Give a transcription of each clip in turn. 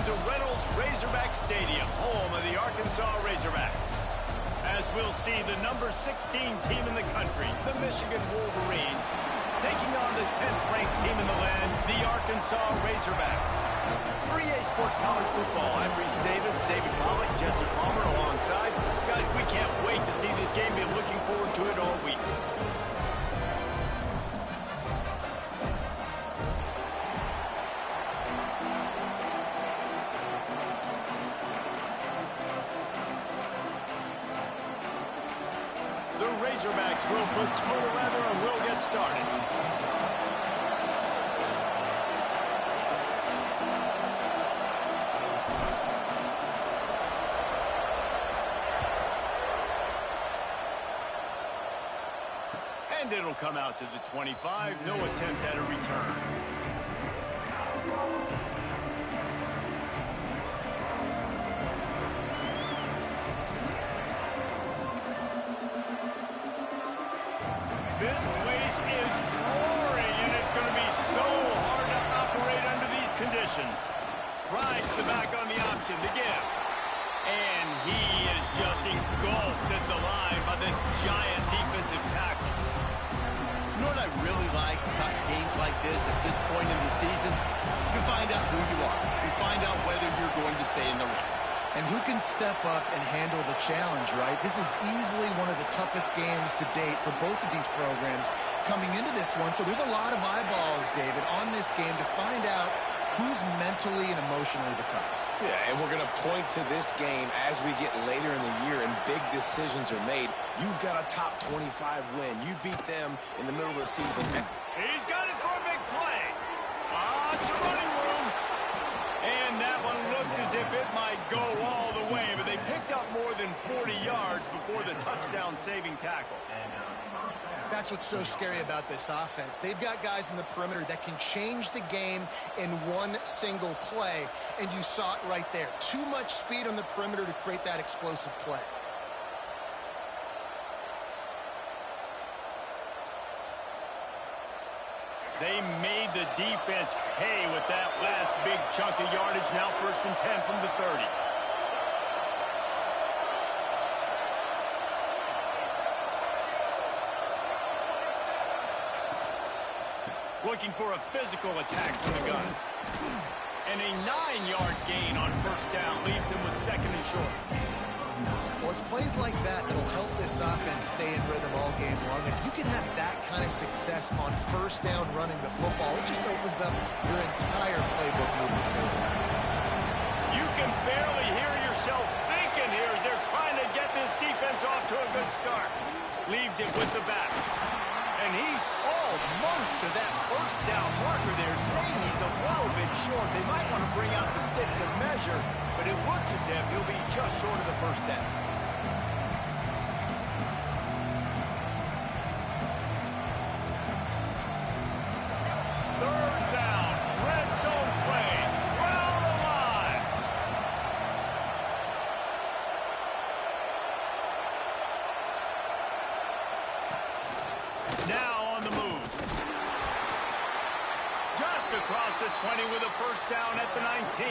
to Reynolds Razorback Stadium, home of the Arkansas Razorbacks. As we'll see, the number 16 team in the country, the Michigan Wolverines, taking on the 10th-ranked team in the land, the Arkansas Razorbacks. 3A Sports College Football, I'm Reese Davis, David Pollock, Jesse Palmer alongside. Guys, we can't wait to see this game. Been looking forward to it all week. The Razorbacks will put total leather and will get started. And it'll come out to the 25. No attempt at a return. This place is roaring, and it's going to be so hard to operate under these conditions. Rides the back on the option to give. And he is just engulfed at the line by this giant defensive tackle. You know what I really like about games like this at this point in the season? You find out who you are. You find out whether you're going to stay in the race. And who can step up and handle the challenge, right? This is easily one of the toughest games to date for both of these programs coming into this one. So there's a lot of eyeballs, David, on this game to find out who's mentally and emotionally the toughest. Yeah, and we're going to point to this game as we get later in the year and big decisions are made. You've got a top 25 win. You beat them in the middle of the season. He's got it for a big play. Lots of running room. And that one looked as if it might go all the way, but they picked up more than 40 yards before the touchdown-saving tackle. That's what's so scary about this offense. They've got guys in the perimeter that can change the game in one single play, and you saw it right there. Too much speed on the perimeter to create that explosive play. They made the defense pay with that last big chunk of yardage. Now 1st and 10 from the 30. Looking for a physical attack from the gun. And a 9-yard gain on 1st down leaves him with 2nd and short. Well, it's plays like that that'll help this offense stay in rhythm all game long. If you can have that kind of success on 1st down running the football, it just opens up your entire playbook moving forward. You can barely hear yourself thinking here as they're trying to get this defense off to a good start. Leaves it with the back. And he's almost to that 1st down marker there, saying he's a little bit short. They might want to bring out the sticks and measure, but it looks as if he'll be just short of the 1st down. Third down, red zone play, crowd alive. Now on the move. Just across the 20 with a 1st down at the 19.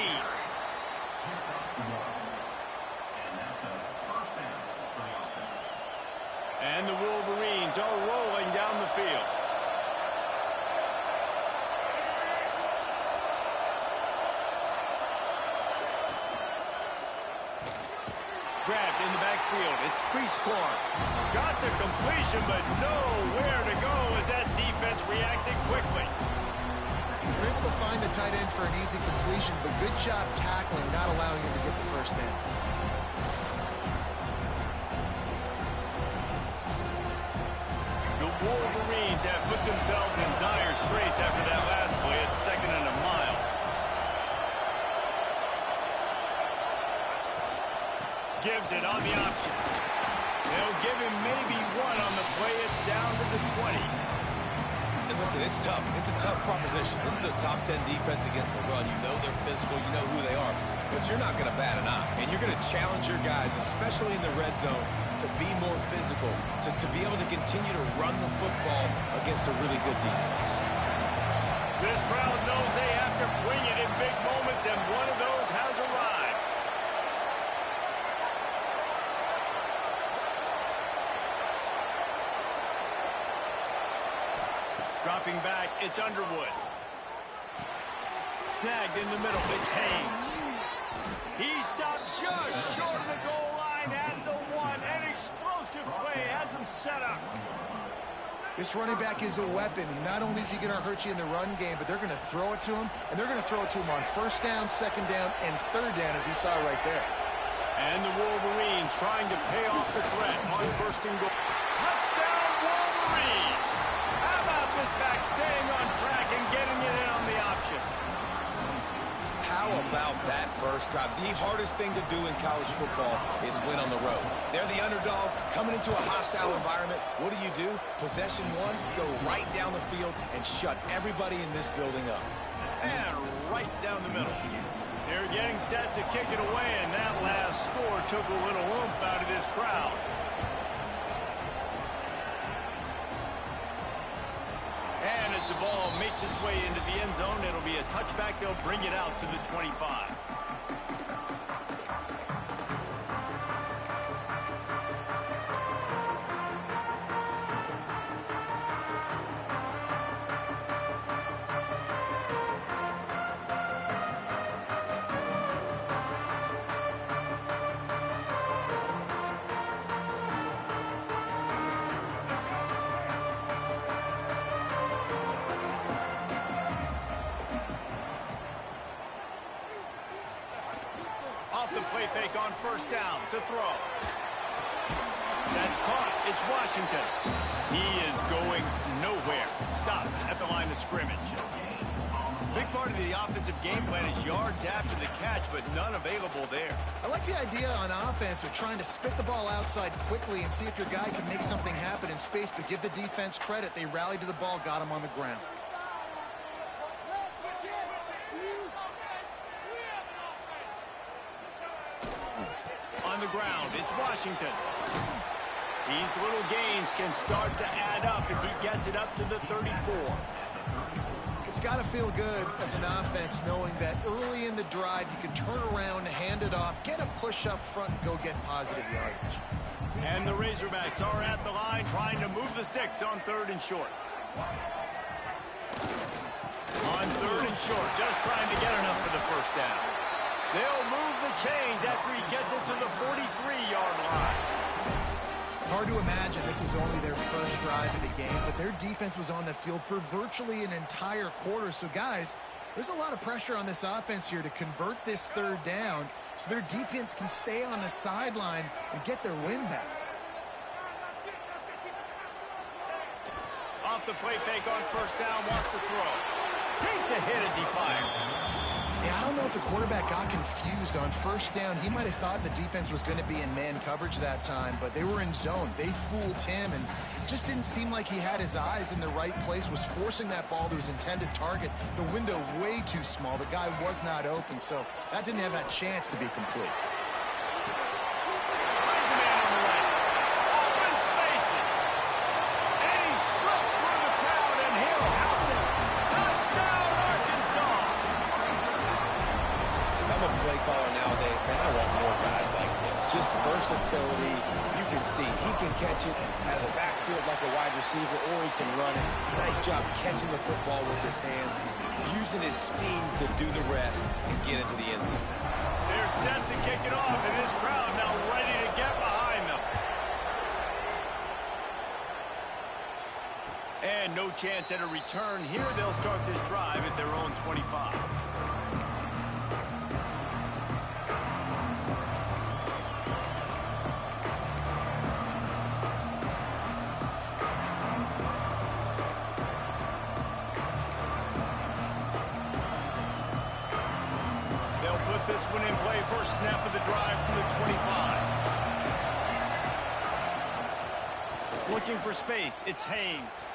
And the Wolverines are rolling down the field. Grabbed in the backfield. It's Cleescorn. Got the completion, but nowhere to go as that defense reacted quickly. You're able to find the tight end for an easy completion, but good job tackling, not allowing him to get the 1st down. The Wolverines have put themselves in dire straits after that last play at 2nd and a mile. Gives it on the option. They'll give him maybe 1 on the play. It's down to the 20. And listen, it's tough. It's a tough proposition. This is a top 10 defense against the run. You know they're physical. You know who they are. But you're not going to bat an eye. And you're going to challenge your guys, especially in the red zone, to be more physical, to be able to continue to run the football against a really good defense. This crowd knows they have to bring it in big moments, and one of those has Dropping back, it's Underwood. Snagged in the middle, it's Haynes. He stopped just short of the goal line at the one. An explosive play has him set up. This running back is a weapon. Not only is he going to hurt you in the run game, but they're going to throw it to him, and they're going to throw it to him on first down, second down, and third down, as you saw right there. And the Wolverines trying to pay off the threat on first and goal. Touchdown, Wolverines! How about this back staying on track and getting it in on the option? How about that first drive? The hardest thing to do in college football is win on the road. They're the underdog coming into a hostile environment. What do? Possession one, go right down the field and shut everybody in this building up. And right down the middle. They're getting set to kick it away, and that last score took a little oomph out of this crowd. And as the ball makes its way into the end zone, it'll be a touchback. They'll bring it out to the 25. Off the play fake on first down to throw. That's caught. It's Washington. He is going nowhere. Stop at the line of scrimmage. Big part of the offensive game plan is yards after the catch, but none available there. I like the idea on offense of trying to spit the ball outside quickly and see if your guy can make something happen in space, but give the defense credit. They rallied to the ball, got him on the ground. On the ground, it's Washington. These little gains can start to add up as he gets it up to the 34. It's got to feel good as an offense knowing that early in the drive you can turn around, hand it off, get a push up front, and go get positive yardage. And the Razorbacks are at the line trying to move the sticks on third and short. On third and short, just trying to get enough for the first down. They'll move the chains after he gets it to the 43-yard line. Hard to imagine this is only their first drive of the game, but their defense was on the field for virtually an entire quarter. So, guys, there's a lot of pressure on this offense here to convert this third down so their defense can stay on the sideline and get their win back. Off the play fake on first down, wants to throw. Takes a hit as he fires. Yeah, I don't know if the quarterback got confused on first down. He might have thought the defense was going to be in man coverage that time, but they were in zone. They fooled him, and just didn't seem like he had his eyes in the right place, was forcing that ball to his intended target. The window way too small. The guy was not open, so that didn't have that chance to be complete. Finds a man on the right. Open spaces. And he slipped through the crowd, and he'll house it. Touchdown, Arkansas. I'm a play caller nowadays, man. I want more guys like this. Just versatility. You can see he can catch it out of the backfield like a wide receiver, or he can run it. Nice job catching the football with his hands, using his speed to do the rest and get into the end zone. They're set to kick it off, and this crowd now ready to get behind them. And no chance at a return here. They'll start this drive at their own 25. This one in play, first snap of the drive from the 25. Looking for space, it's Haynes.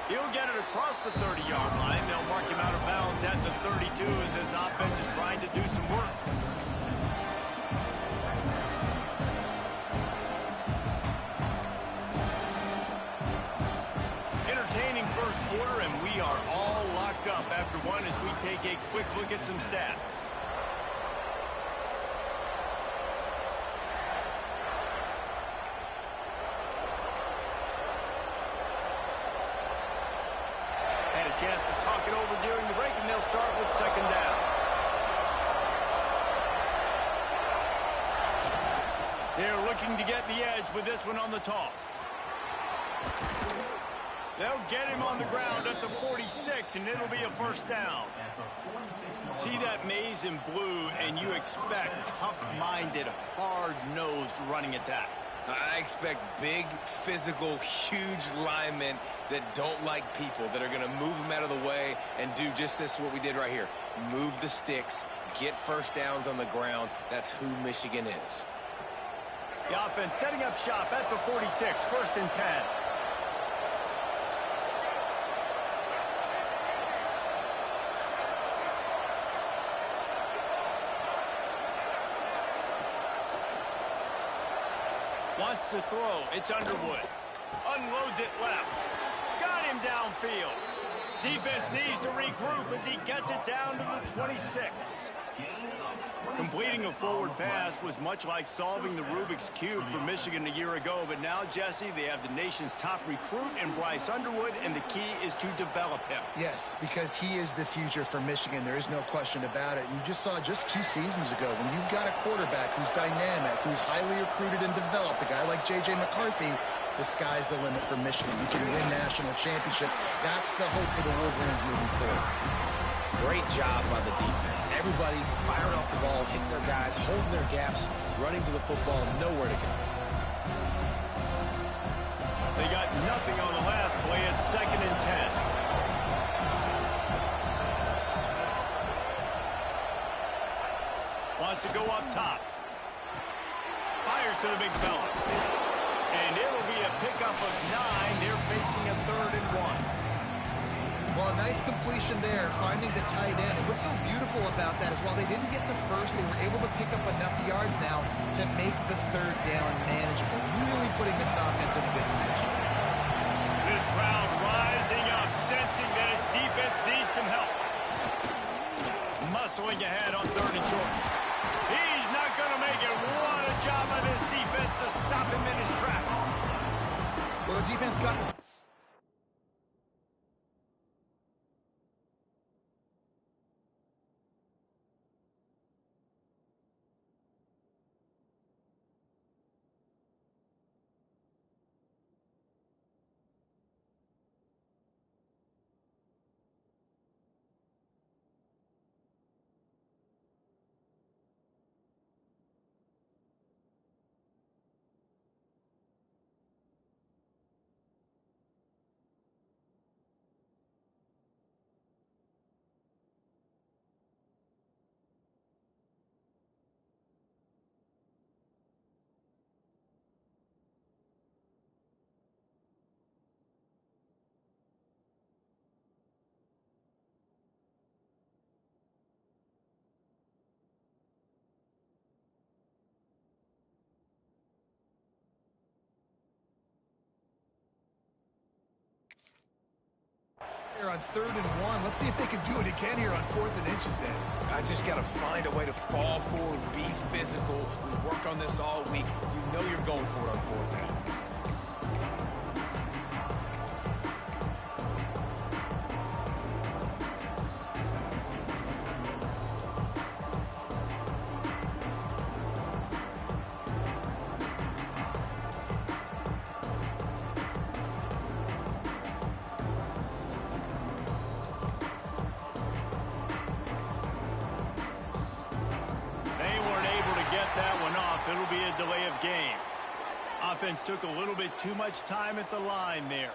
He'll get it across the 30-yard line. They'll mark him out of bounds at the 32 as his offense is trying to do some work. Entertaining first quarter, and we are all locked up after one as we take a quick look at some stats. chance to talk it over during the break, and they'll start with second down. They're looking to get the edge with this one on the toss. They'll get him on the ground at the 46, and it'll be a first down. See that maze in blue, and you expect tough-minded, hard-nosed running attacks. I expect big, physical, huge linemen that don't like people, that are going to move them out of the way and do just this, what we did right here. Move the sticks, get first downs on the ground. That's who Michigan is. The offense setting up shop at the 46, first and 10. Wants to throw. It's Underwood. Unloads it left. Got him downfield. Defense needs to regroup as he gets it down to the 26. Completing a forward pass was much like solving the Rubik's Cube for Michigan a year ago, but now, Jesse, they have the nation's top recruit in Bryce Underwood, and the key is to develop him. Yes, because he is the future for Michigan. There is no question about it. And you just saw just 2 seasons ago when you've got a quarterback who's dynamic, who's highly recruited and developed, a guy like J.J. McCarthy, the sky's the limit for Michigan. You can win national championships. That's the hope for the Wolverines moving forward. Great job by the defense. Everybody firing off the ball, hitting their guys, holding their gaps, running to the football, nowhere to go. They got nothing on the last play. It's second and 10. Wants to go up top. Fires to the big fella. And it'll be a pickup of 9. They're facing a third and 1. Well, a nice completion there, finding the tight end. And what's so beautiful about that is while they didn't get the first, they were able to pick up enough yards now to make the third down manageable, really putting this offense in a good position. This crowd rising up, sensing that its defense needs some help. Muscling ahead on third and short. He's not going to make it. What a job by this defense to stop him in his tracks. Well, the defense got the... Here on 3rd and 1. Let's see if they can do it again here on 4th and inches then. I just got to find a way to fall forward, be physical. We work on this all week. You know you're going for it on 4th down. It'll be a delay of game. Offense took a little bit too much time at the line there.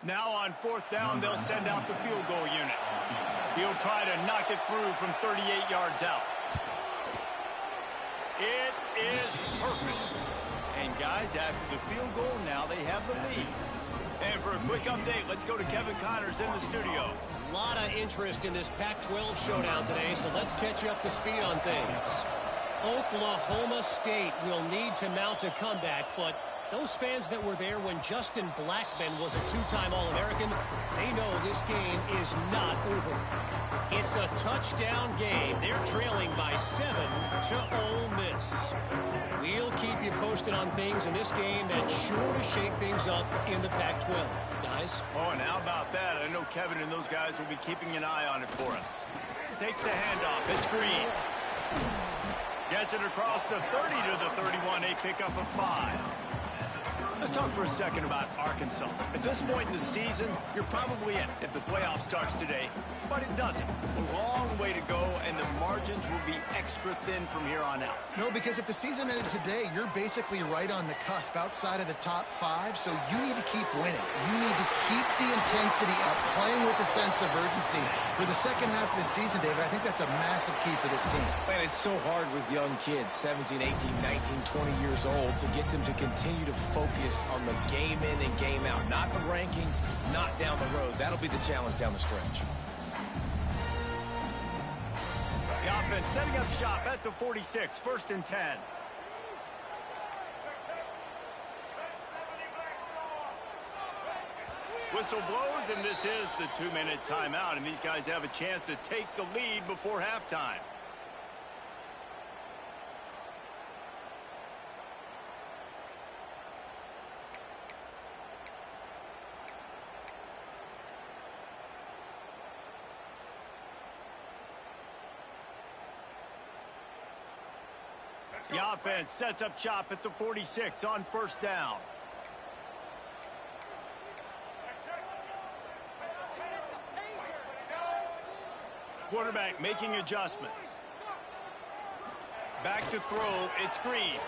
Now on 4th down, they'll send out the field goal unit. He'll try to knock it through from 38 yards out. It is perfect. And guys, after the field goal, now they have the lead. And for a quick update, let's go to Kevin Connors in the studio. A lot of interest in this Pac-12 showdown today, so let's catch you up to speed on things. Oklahoma State will need to mount a comeback, but those fans that were there when Justin Blackmon was a two-time All-American, they know this game is not over. It's a touchdown game. They're trailing by 7 to Ole Miss. We'll keep you posted on things in this game that's sure to shake things up in the Pac-12. Guys? Oh, and how about that? I know Kevin and those guys will be keeping an eye on it for us. Takes the handoff. It's Green. Gets it across the 30 to the 31. A pickup of 5. Let's talk for a second about Arkansas. At this point in the season, you're probably in if the playoff starts today, but it doesn't. A long way to go, and the margins will be extra thin from here on out. No, because if the season ended today, you're basically right on the cusp outside of the top 5, so you need to keep winning. You need to keep the intensity up, playing with a sense of urgency. For the second half of the season, David, I think that's a massive key for this team. Man, it's so hard with young kids, 17, 18, 19, 20 years old, to get them to continue to focus on the game in and game out. Not the rankings, not down the road. That'll be the challenge down the stretch. The offense setting up shop at the 46, 1st and 10. Whistle blows, and this is the 2-minute timeout, and these guys have a chance to take the lead before halftime. The offense sets up shop at the 46 on 1st down. Quarterback making adjustments. Back to throw, it's Green.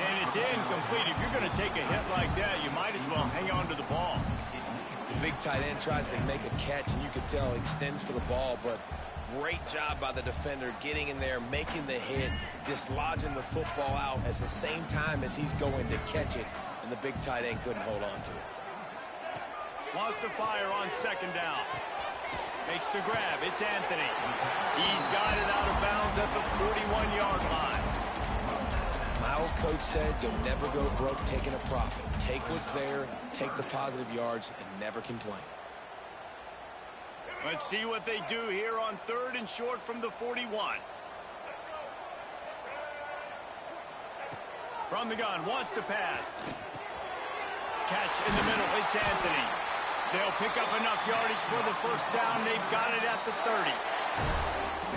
And it's incomplete. If you're going to take a hit like that, you might as well hang on to the ball. The big tight end tries to make a catch, and you can tell he extends for the ball, but great job by the defender getting in there, making the hit, dislodging the football out at the same time as he's going to catch it, and the big tight end couldn't hold on to it. Wants to fire on 2nd down. Makes the grab. It's Anthony. He's got it out of bounds at the 41-yard line. My old coach said you'll never go broke taking a profit. Take what's there, take the positive yards, and never complain. Let's see what they do here on 3rd and short from the 41. From the gun, wants to pass. Catch in the middle, it's Anthony. They'll pick up enough yardage for the 1st down. They've got it at the 30.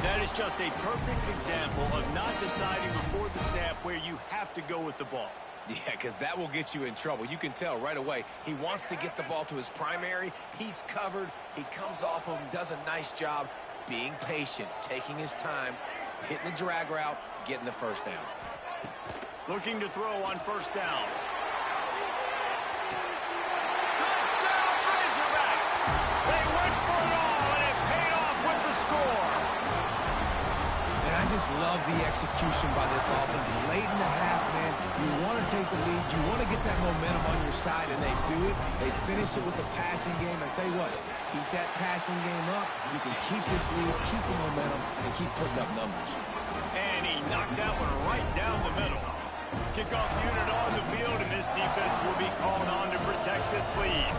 That is just a perfect example of not deciding before the snap where you have to go with the ball. Yeah, because that will get you in trouble. You can tell right away he wants to get the ball to his primary. He's covered. He comes off of him, does a nice job being patient, taking his time, hitting the drag route, getting the 1st down. Looking to throw on 1st down. They went for it all, and it paid off with the score. And I just love the execution by this offense. Late in the half, man, you want to take the lead. You want to get that momentum on your side, and they do it. They finish it with the passing game. I tell you what, keep that passing game up. You can keep this lead, keep the momentum, and keep putting up numbers. And he knocked that one right down the middle. Kickoff unit on the field, and this defense will be called on to protect this lead.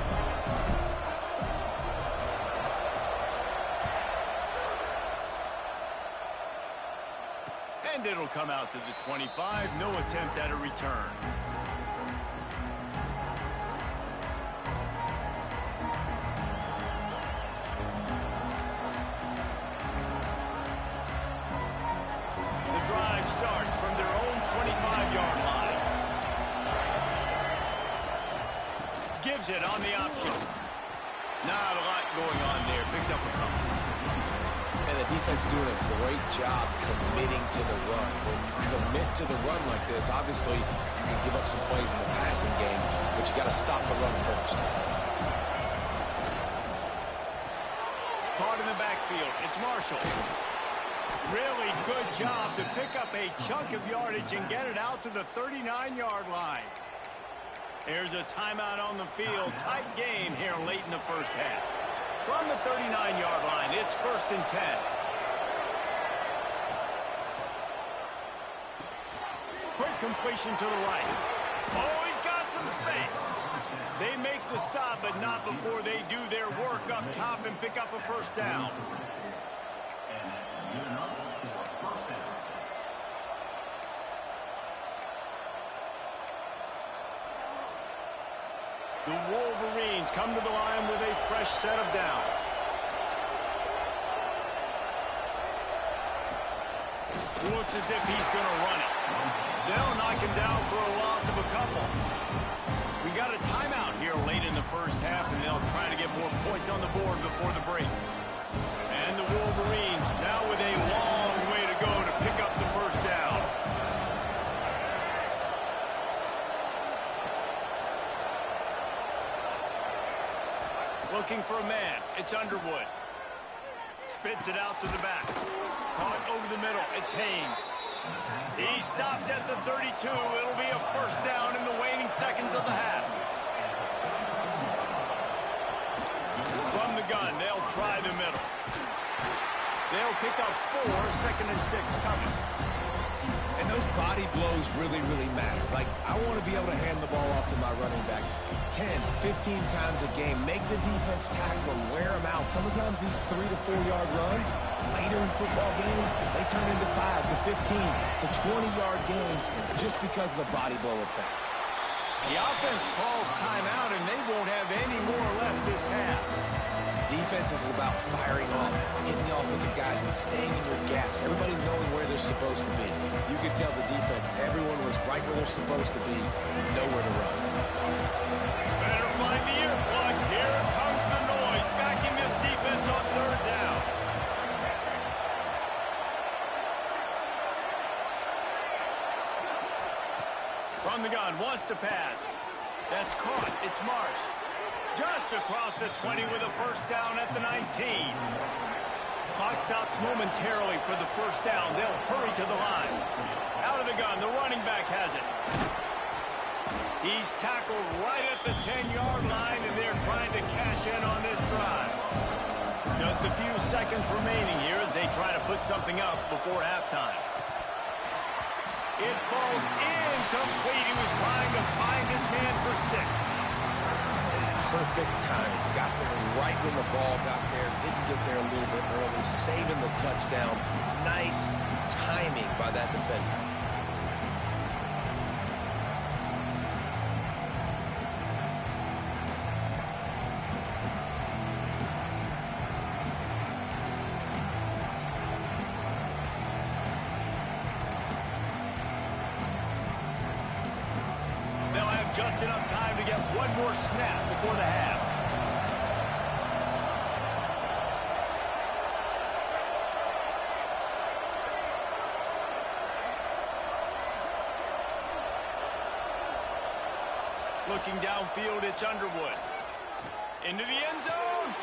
And it'll come out to the 25. No attempt at a return. The drive starts from their own 25-yard line. Gives it on the option. Not a lot going on there. Picked up a couple. And the defense doing a great job committing to the run. When you commit to the run like this, obviously you can give up some plays in the passing game, but you got to stop the run first. Caught in the backfield. It's Marshall. Really good job to pick up a chunk of yardage and get it out to the 39-yard line. Here's a timeout on the field. Tight game here late in the first half. From the 39-yard line, it's 1st and 10. Quick completion to the right. Oh, he's got some space. They make the stop, but not before they do their work up top and pick up a first down. The Wolverines come to the line with a fresh set of downs. Looks as if he's going to run it. They'll knock him down for a loss of a couple. We got a timeout here late in the first half, and they'll try to get more points on the board before the break. And the Wolverines now with a long way to go to pick up the first down. Looking for a man. It's Underwood. Spits it out to the back. Caught over the middle. It's Haynes. He stopped at the 32. It'll be a first down in the waning seconds of the half. From the gun, they'll try the middle. They'll pick up 4, 2nd and 6 coming. And those body blows really, really matter. Like, I want to be able to hand the ball off to my running back 10, 15 times a game. Make the defense tackle them, wear them out. Sometimes these 3 to 4 yard runs, later in football games, they turn into 5 to 15 to 20-yard games just because of the body blow effect. The offense calls timeout, and they won't have any more left this half. Defense is about firing off, hitting the offensive guys, and staying in your gaps. Everybody knowing where they're supposed to be. You could tell the defense, everyone was right where they're supposed to be, nowhere to run. Better find the earplugs. Here comes the noise. Backing this defense on 3rd down. From the gun, wants to pass. That's caught. It's Marsh. Just across the 20 with a first down at the 19. Clock stops momentarily for the first down. They'll hurry to the line. Out of the gun, the running back has it. He's tackled right at the 10-yard line, and they're trying to cash in on this drive. Just a few seconds remaining here as they try to put something up before halftime. It falls incomplete. He was trying to find his man for 6. Perfect timing. Got there right when the ball got there. Didn't get there a little bit early. Saving the touchdown. Nice timing by that defender. Just enough time to get one more snap before the half. Looking downfield, it's Underwood. Into the end zone.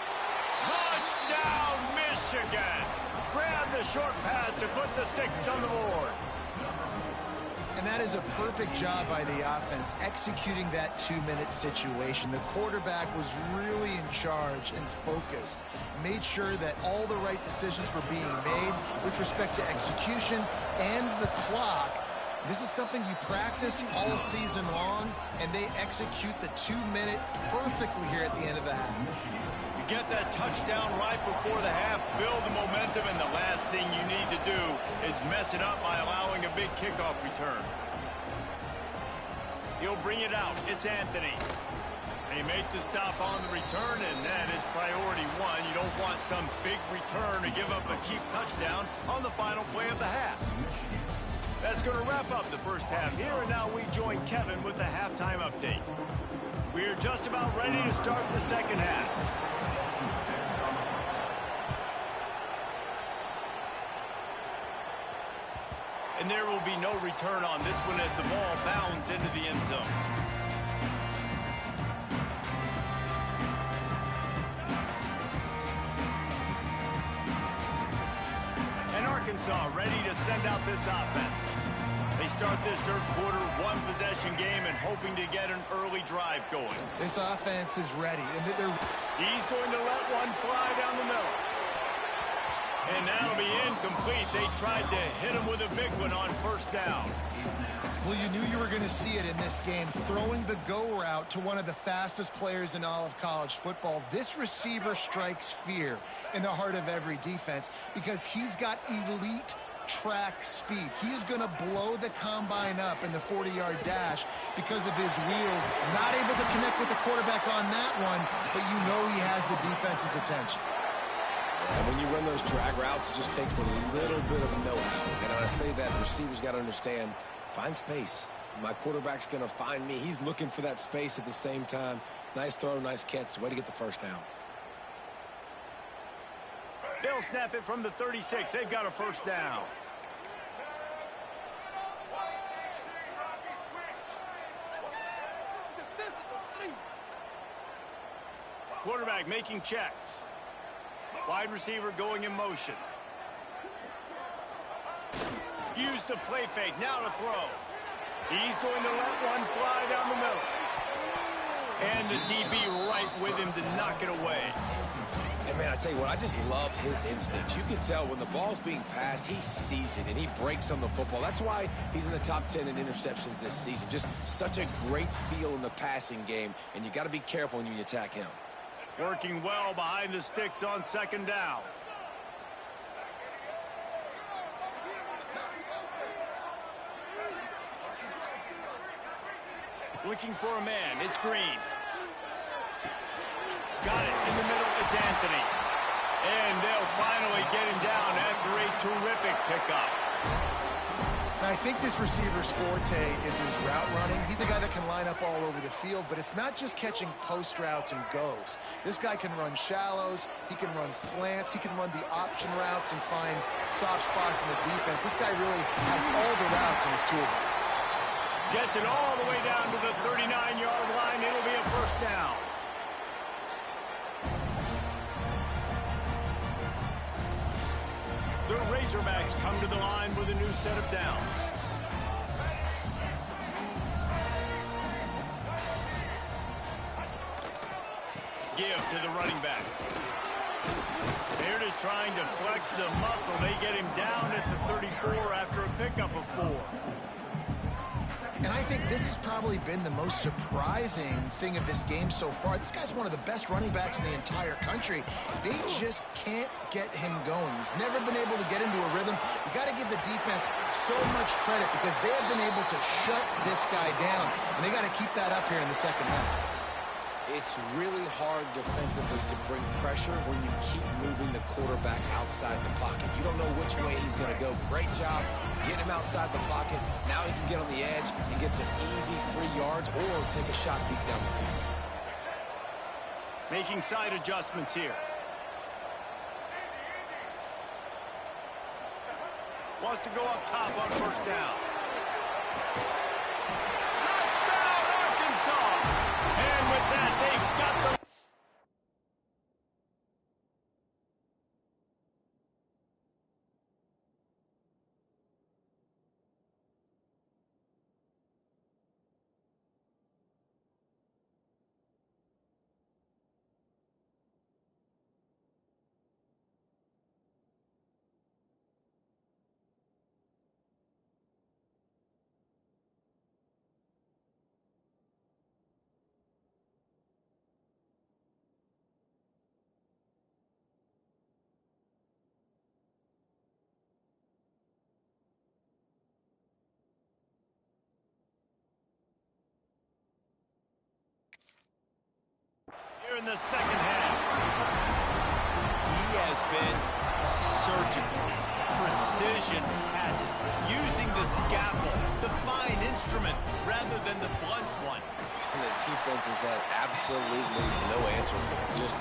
Touchdown, Michigan. Grab the short pass to put the 6 on the board. And that is a perfect job by the offense, executing that 2-minute situation. The quarterback was really in charge and focused, made sure that all the right decisions were being made with respect to execution and the clock. This is something you practice all season long, and they execute the 2-minute perfectly here at the end of the half. You get that touchdown right before the half, build the momentum, and the last thing you need to do is mess it up by allowing a big kickoff return. He'll bring it out. It's Anthony. They make the stop on the return, and that is priority 1. You don't want some big return to give up a cheap touchdown on the final play of the half. That's going to wrap up the first half here, and now we join Kevin with the halftime update. We're just about ready to start the second half. And there will be no return on this one as the ball bounds into the end zone. And Arkansas ready to send out this offense. They start this third quarter one-possession game and hoping to get an early drive going. This offense is ready. He's going to let one fly down the middle. And that'll be incomplete. They tried to hit him with a big one on first down. Well, you knew you were going to see it in this game, throwing the go route to one of the fastest players in all of college football. This receiver strikes fear in the heart of every defense because he's got elite track speed. He is going to blow the combine up in the 40-yard dash because of his wheels. Not able to connect with the quarterback on that one, but you know he has the defense's attention. And when you run those drag routes, it just takes a little bit of know-how. And when I say that, the receivers got to understand, find space. My quarterback's going to find me. He's looking for that space at the same time. Nice throw, nice catch. Way to get the first down. They'll snap it from the 36. They've got a first down. Quarterback making checks. Wide receiver going in motion. Use the play fake. Now to throw. He's going to let one fly down the middle. And the DB right with him to knock it away. And, man, I tell you what, I just love his instincts. You can tell when the ball's being passed, he sees it, and he breaks on the football. That's why he's in the top 10 in interceptions this season. Just such a great feel in the passing game, and you got to be careful when you attack him. Working well behind the sticks on second down. Looking for a man. It's Green. Got it in the middle. It's Anthony. And they'll finally get him down after a terrific pickup. Now, I think this receiver's forte is his route running. He's a guy that can line up all over the field, but it's not just catching post routes and goes. This guy can run shallows, he can run slants, he can run the option routes and find soft spots in the defense. This guy really has all the routes in his toolbox. Gets it all the way down to the 39-yard line. It'll be a first down. The Razorbacks come to the line with a new set of downs. Give to the running back. They're just trying to flex the muscle. They get him down at the 34 after a pickup of 4. And I think this has probably been the most surprising thing of this game so far. This guy's one of the best running backs in the entire country. They just can't get him going. He's never been able to get into a rhythm. You got to give the defense so much credit because they have been able to shut this guy down. And they got to keep that up here in the second half. It's really hard defensively to bring pressure when you keep moving the quarterback outside the pocket. You don't know which way he's going to go. Great job getting him outside the pocket. Now he can get on the edge and get some easy free yards or take a shot deep down the field. Making side adjustments here. Wants to go up top on first down. Touchdown, Arkansas! And with that, they've got the... in the second half. He has been surgical. Precision passes. Using the scalpel, the fine instrument, rather than the blunt one. And the defense has had absolutely no answer for him. Just,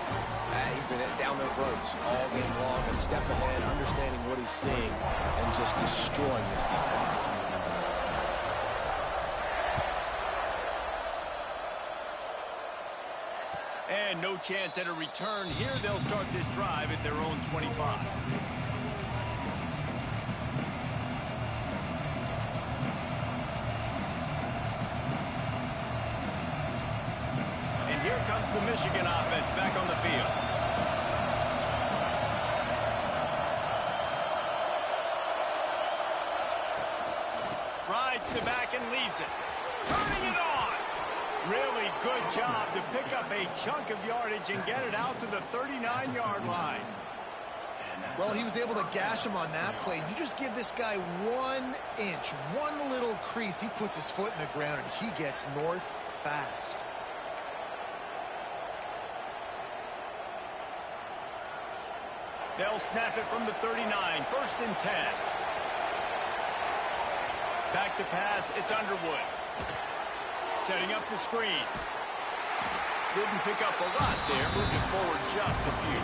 he's been down their throats all game long, a step ahead, understanding what he's seeing, and just destroying this defense. And no chance at a return here. They'll start this drive at their own 25. And here comes the Michigan offense back on the field. Rides to back and leaves it. Turning it on. Really good job to pick up a chunk of yardage and get it out to the 39-yard line. Well, he was able to gash him on that play. You just give this guy 1 inch, one little crease. He puts his foot in the ground, and he gets north fast. They'll snap it from the 39. 1st and 10. Back to pass. It's Underwood. Setting up the screen. Didn't pick up a lot there. Moved it forward just a few.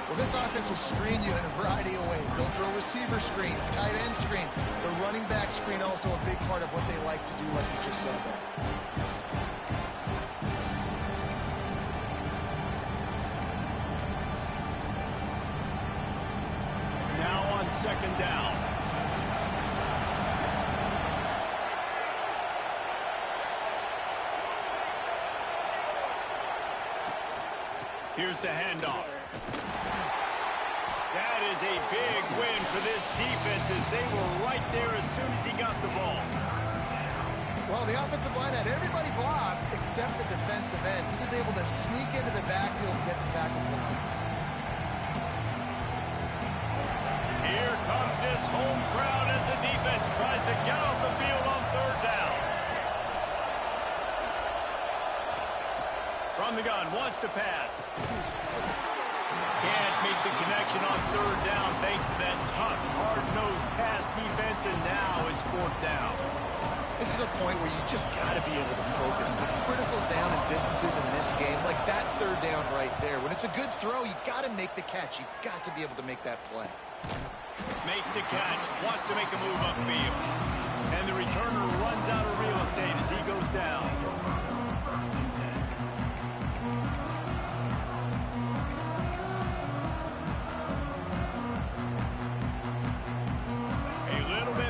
Well, this offense will screen you in a variety of ways. They'll throw receiver screens, tight end screens. The running back screen also a big part of what they like to do, like you just said there. Now on 2nd down. Here's the handoff. That is a big win for this defense as they were right there as soon as he got the ball. Well, the offensive line had everybody blocked except the defensive end. He was able to sneak into the backfield and get the tackle for once. Here comes this home crowd as the defense tries to get off the field on 3rd down. From the gun, wants to pass. Can't make the connection on 3rd down thanks to that tough, hard-nosed pass defense, and now it's 4th down. This is a point where you just got to be able to focus. The critical down and distances in this game, like that 3rd down right there. When it's a good throw, you got to make the catch. You got to be able to make that play. Makes the catch, wants to make a move upfield. And the returner runs out of real estate as he goes down.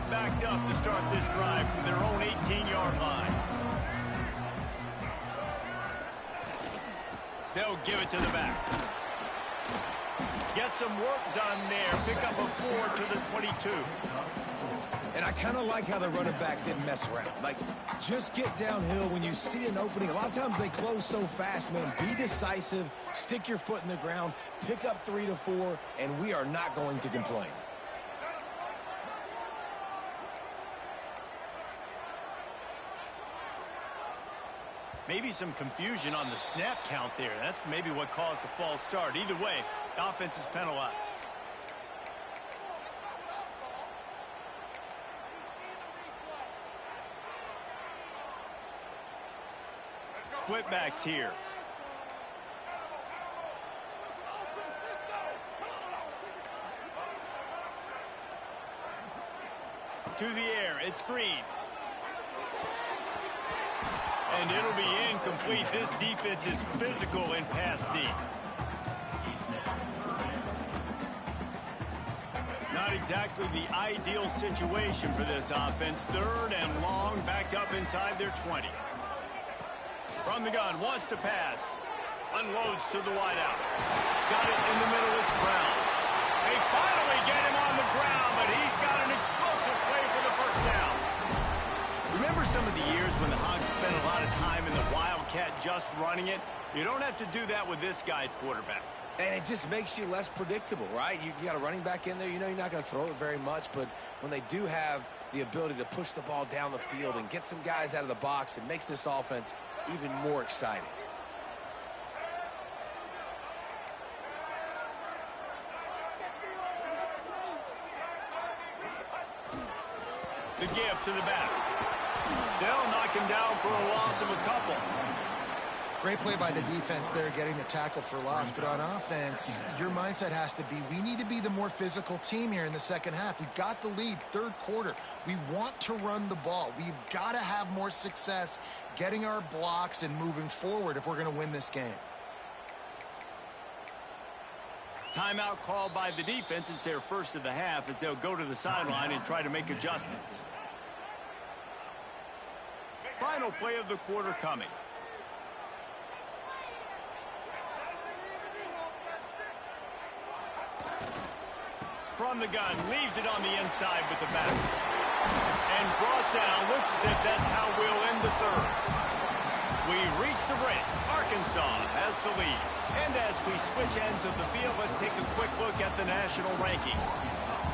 Backed up to start this drive from their own 18-yard line. They'll give it to the back. Get some work done there. Pick up a 4 to the 22. And I kind of like how the running back didn't mess around. Like, just get downhill when you see an opening. A lot of times they close so fast, man. Be decisive, stick your foot in the ground, pick up 3 to 4, and we are not going to complain. Maybe some confusion on the snap count there. That's maybe what caused the false start. Either way, the offense is penalized. Split backs here. To the air, it's Green. And it'll be incomplete. This defense is physical in pass D. Not exactly the ideal situation for this offense. 3rd and long, backed up inside their 20. From the gun, wants to pass. Unloads to the wideout. Got it in the middle, it's Brown. They finally get him on the ground, but he's got an explosive play for the 1st down. Remember some of the years when the Hogs spent a lot of time in the Wildcat just running it? You don't have to do that with this guy at quarterback. And it just makes you less predictable, right? You got a running back in there. You know you're not going to throw it very much, but when they do have the ability to push the ball down the field and get some guys out of the box, it makes this offense even more exciting. The give to the back. They'll knock taken down for a loss of a couple. Great play by the defense there, getting the tackle for loss. But on offense, your mindset has to be, we need to be the more physical team here in the second half. We've got the lead, third quarter. We want to run the ball. We've got to have more success getting our blocks and moving forward if we're going to win this game. Timeout called by the defense. It's their first of the half as they'll go to the sideline and try to make adjustments. Final play of the quarter coming. From the gun, leaves it on the inside with the back. And brought down, looks as if that's how we'll end the third. We've reached the break. Arkansas has the lead. And as we switch ends of the field, let's take a quick look at the national rankings.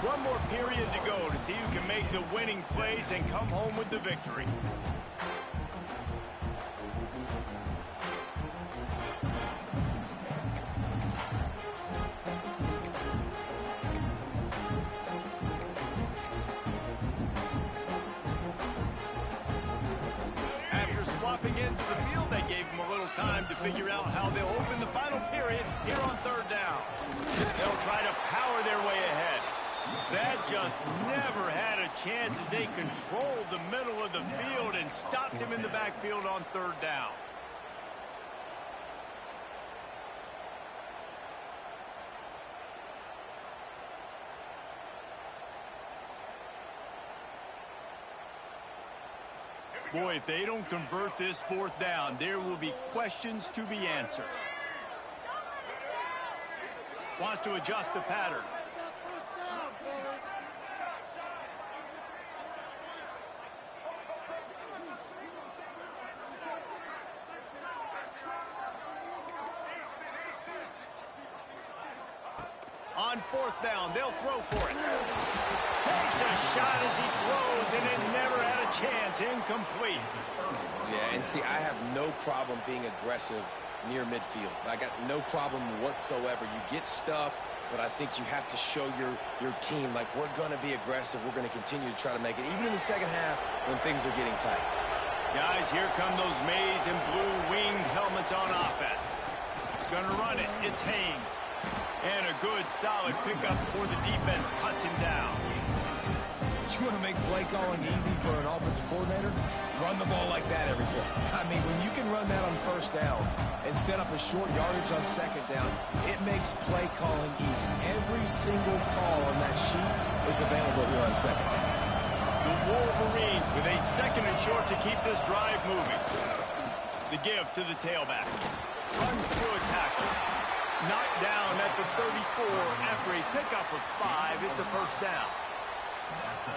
One more period to go to see who can make the winning plays and come home with the victory. Into the field, that gave them a little time to figure out how they'll open the final period here on third down. They'll try to power their way ahead. That just never had a chance as they controlled the middle of the field and stopped him in the backfield on third down. Boy, if they don't convert this fourth down, there will be questions to be answered. Wants to adjust the pattern. On fourth down, they'll throw for it. Takes a shot as he throws, and it never had a chance. Incomplete. Yeah, and see, I have no problem being aggressive near midfield. I got no problem whatsoever. You get stuffed, but I think you have to show your team, like, we're going to be aggressive. We're going to continue to try to make it, even in the second half when things are getting tight. Guys, here come those maize and blue winged helmets on offense. Gonna run it. It's Haynes. And a good, solid pickup before the defense cuts him down. You want to make play calling easy for an offensive coordinator? Run the ball like that every play. I mean, when you can run that on first down and set up a short yardage on second down, it makes play calling easy. Every single call on that sheet is available here on second down. The Wolverines with a second and short to keep this drive moving. The give to the tailback. Runs through a tackle. Knocked down at the 34 after a pickup of 5. It's a first down.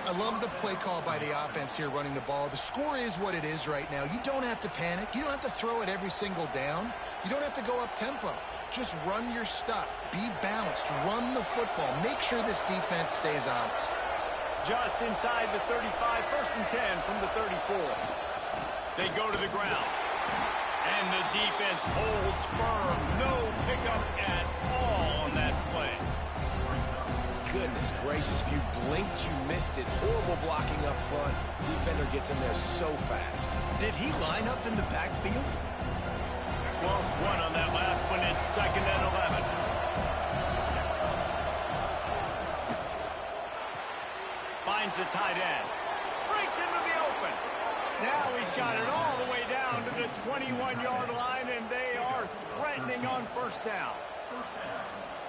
I love the play call by the offense here running the ball. The score is what it is right now. You don't have to panic. You don't have to throw it every single down. You don't have to go up tempo. Just run your stuff. Be balanced. Run the football. Make sure this defense stays honest. Just inside the 35, first and 10 from the 34. They go to the ground. And the defense holds firm. No pickup at all on that play. Goodness gracious, if you blinked, you missed it. Horrible blocking up front. Defender gets in there so fast. Did he line up in the backfield? Lost one on that last one. It's second and 11. Finds the tight end. Breaks into the open. Now he's got it all the way down to the 21-yard line, and they are threatening on first down.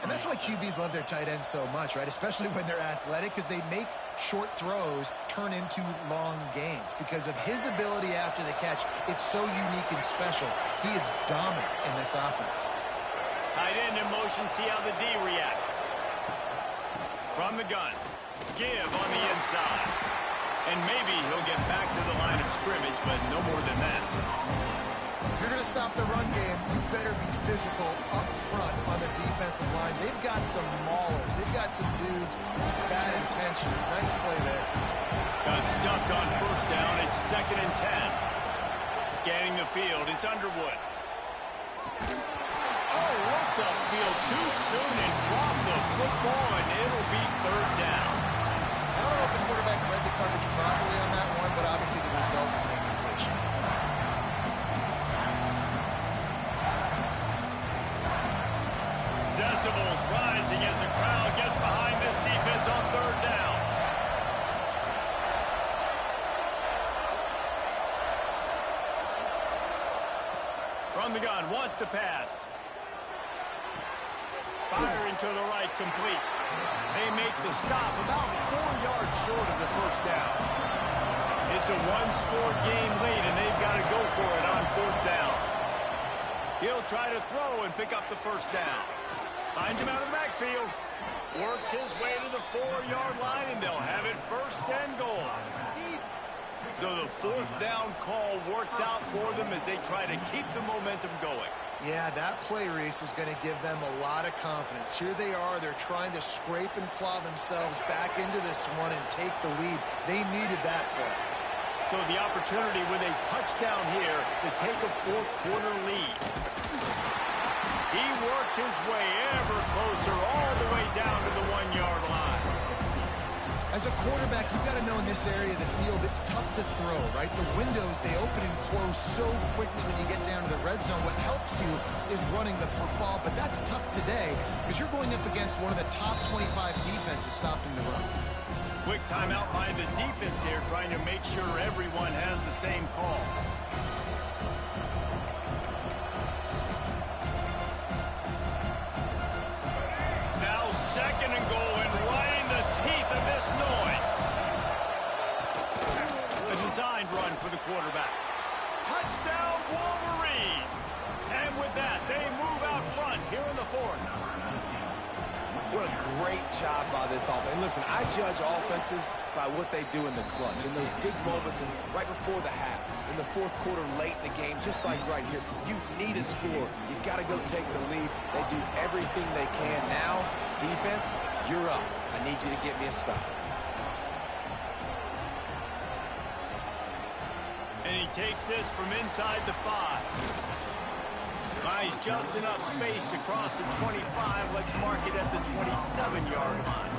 And that's why QBs love their tight ends so much, right? Especially when they're athletic, because they make short throws turn into long gains. Because of his ability after the catch, it's so unique and special. He is dominant in this offense. Tight end in motion, see how the D reacts. From the gun, give on the inside. And maybe he'll get back to the line of scrimmage, but no more than that. If you're going to stop the run game, you better be physical up front on the defensive line. They've got some maulers. They've got some dudes with bad intentions. Nice play there. Got stuffed on first down. It's second and 10. Scanning the field, it's Underwood. Oh, looked upfield too soon and dropped the football, and it'll be third down. I don't know if the quarterback read the coverage properly on that one, but obviously the result is an incompletion. Decibels rising as the crowd gets behind this defense on third down. From the gun, wants to pass. Firing to the right, complete. They make the stop about 4 yards short of the first down. It's a one-score game lead, and they've got to go for it on fourth down. He'll try to throw and pick up the first down. Finds him out of the backfield. Works his way to the 4-yard line, and they'll have it first and goal. So the fourth down call works out for them as they try to keep the momentum going. Yeah, that play, Reese, is going to give them a lot of confidence. Here they are. They're trying to scrape and claw themselves back into this one and take the lead. They needed that play. So the opportunity with a touchdown here to take a fourth-quarter lead. He works his way ever closer all the way down to the 1-yard line. As a quarterback, you've got to know in this area of the field, it's tough to throw, right? The windows, they open and close so quickly when you get down to the red zone. What helps you is running the football, but that's tough today because you're going up against one of the top 25 defenses stopping the run. Quick timeout by the defense here, trying to make sure everyone has the same call. Now second and goal, and right in the teeth of this noise. A designed run for the quarterback. Touchdown, Wolverines! And with that, they move out front here in the fourth. What a great job by this offense. And listen, I judge offenses by what they do in the clutch, in those big moments and right before the half, in the fourth quarter, late in the game, just like right here. You need a score. You got to go take the lead. They do everything they can. Now, defense, you're up. I need you to get me a stop. And he takes this from inside the 5. Buys just enough space to cross the 25. Let's mark it at the 27-yard line.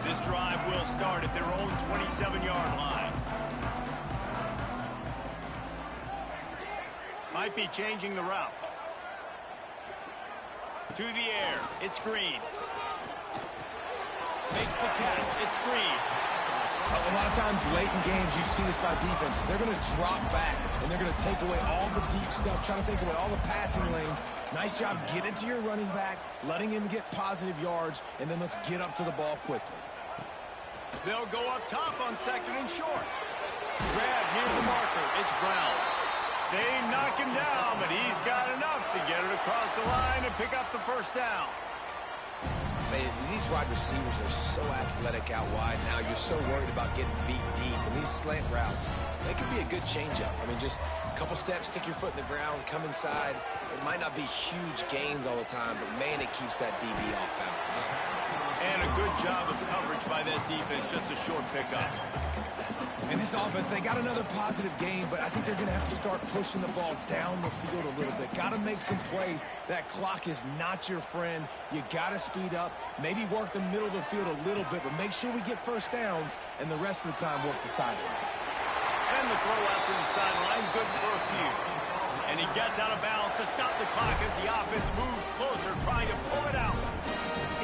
This drive will start at their own 27-yard line. Might be changing the route. To the air, it's Green. Makes the catch, it's Green. A lot of times late in games, you see this by defenses. They're going to drop back, and they're going to take away all the deep stuff, trying to take away all the passing lanes. Nice job getting to your running back, letting him get positive yards, and then let's get up to the ball quickly. They'll go up top on second and short. Grab near the marker, it's Brown. They knock him down, but he's got enough to get it across the line and pick up the first down. Man, these wide receivers are so athletic out wide now. You're so worried about getting beat deep. And these slant routes, they could be a good changeup. I mean, just a couple steps, stick your foot in the ground, come inside. It might not be huge gains all the time, but, man, it keeps that DB off balance. And a good job of coverage by that defense, just a short pickup. In this offense, they got another positive game, but I think they're going to have to start pushing the ball down the field a little bit. Got to make some plays. That clock is not your friend. You got to speed up, maybe work the middle of the field a little bit, but make sure we get first downs, and the rest of the time work the sidelines. And the throw out to the sideline, good for a few. And he gets out of bounds to stop the clock as the offense moves closer, trying to pull it out.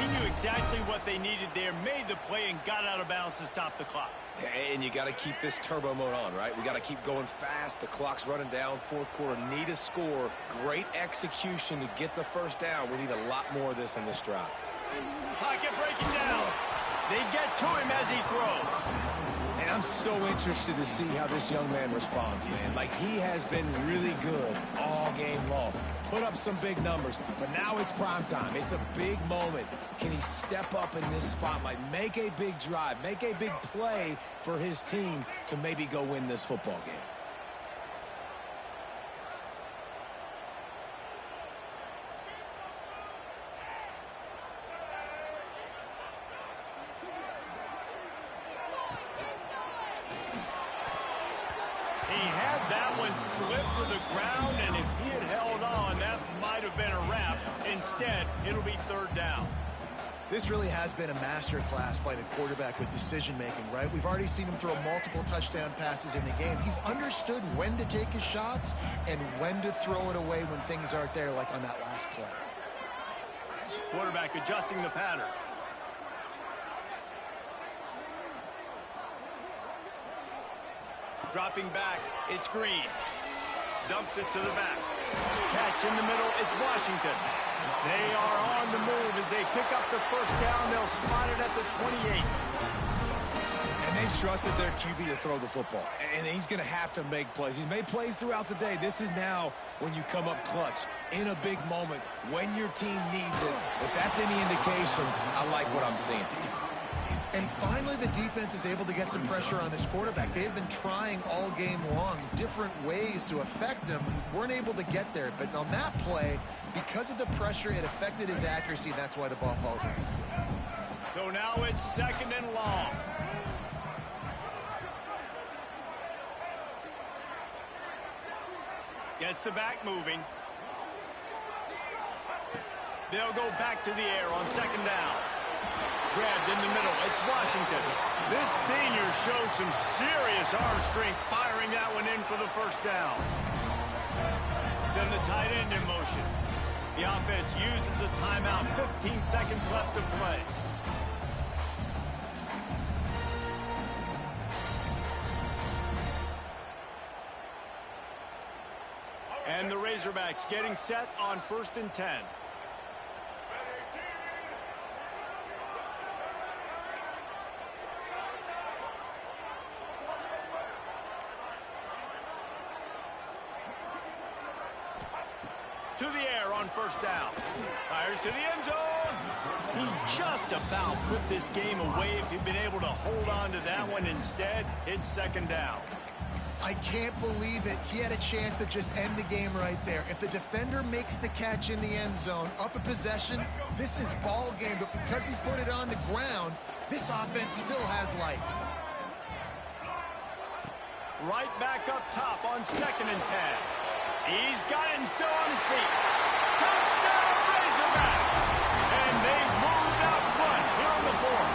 He knew exactly what they needed there, made the play, and got out of bounds to stop the clock. And you got to keep this turbo mode on, right? We got to keep going fast. The clock's running down. Fourth quarter, need a score. Great execution to get the first down. We need a lot more of this on this drive. Pocket breaking down. They get to him as he throws. And I'm so interested to see how this young man responds, man. Like, he has been really good all game long. Put up some big numbers, but now it's prime time. It's a big moment. Can he step up in this spotlight, make a big drive, make a big play for his team to maybe go win this football game? defense slipped to the ground, and if he had held on, that might have been a wrap. Instead, it'll be third down. This really has been a masterclass by the quarterback with decision-making, right? We've already seen him throw multiple touchdown passes in the game. He's understood when to take his shots and when to throw it away when things aren't there, like on that last play. Quarterback adjusting the pattern. Dropping back, it's Green. Dumps it to the back. Catch in the middle, it's Washington. They are on the move as they pick up the first down. They'll spot it at the 28. And they've trusted their QB to throw the football. And he's going to have to make plays. He's made plays throughout the day. This is now when you come up clutch in a big moment when your team needs it. If that's any indication, I like what I'm seeing. And finally, the defense is able to get some pressure on this quarterback. They have been trying all game long different ways to affect him. Weren't able to get there. But on that play, because of the pressure, it affected his accuracy. And that's why the ball falls out. So now it's second and long. Gets the back moving. They'll go back to the air on second down. Grabbed in the middle. It's Washington. This senior shows some serious arm strength, firing that one in for the first down. Send the tight end in motion. The offense uses a timeout. 15 seconds left to play. And the Razorbacks getting set on 1st and 10. To the air on first down. Fires to the end zone. He just about put this game away if he'd been able to hold on to that one. Instead, it's second down. I can't believe it. He had a chance to just end the game right there. If the defender makes the catch in the end zone, up a possession, this is ball game. But because he put it on the ground, this offense still has life. Right back up top on 2nd and 10. He's got it and still on his feet. Touchdown, Razorbacks! And they've moved out front here in the 4th.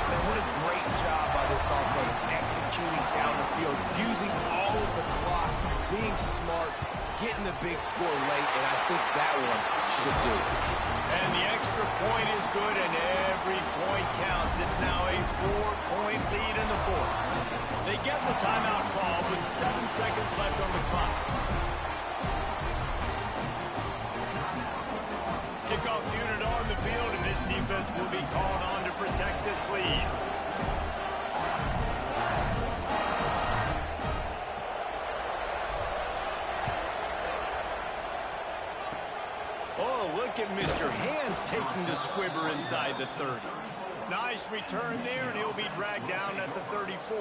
Man, what a great job by this offense executing down the field, using all of the clock, being smart, getting the big score late, and I think that one should do it. And the extra point is good, and every point counts. It's now a 4-point lead in the 4th. They get the timeout call with 7 seconds left on the clock. Kickoff unit on the field, and this defense will be called on to protect this lead. Oh, look at Mr. Hands taking the squibber inside the 30. Nice return there, and he'll be dragged down at the 34.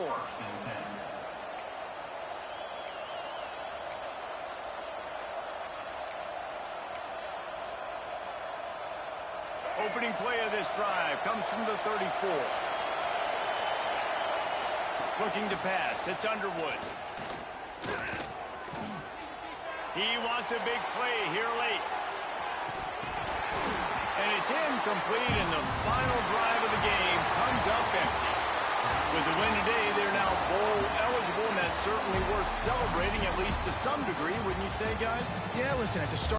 Opening play of this drive comes from the 34. Looking to pass. It's Underwood. He wants a big play here late. And it's incomplete, and the final drive of the game comes up empty. With the win today, they're now bowl eligible, and that's certainly worth celebrating, at least to some degree, wouldn't you say, guys? Yeah, listen, at the start.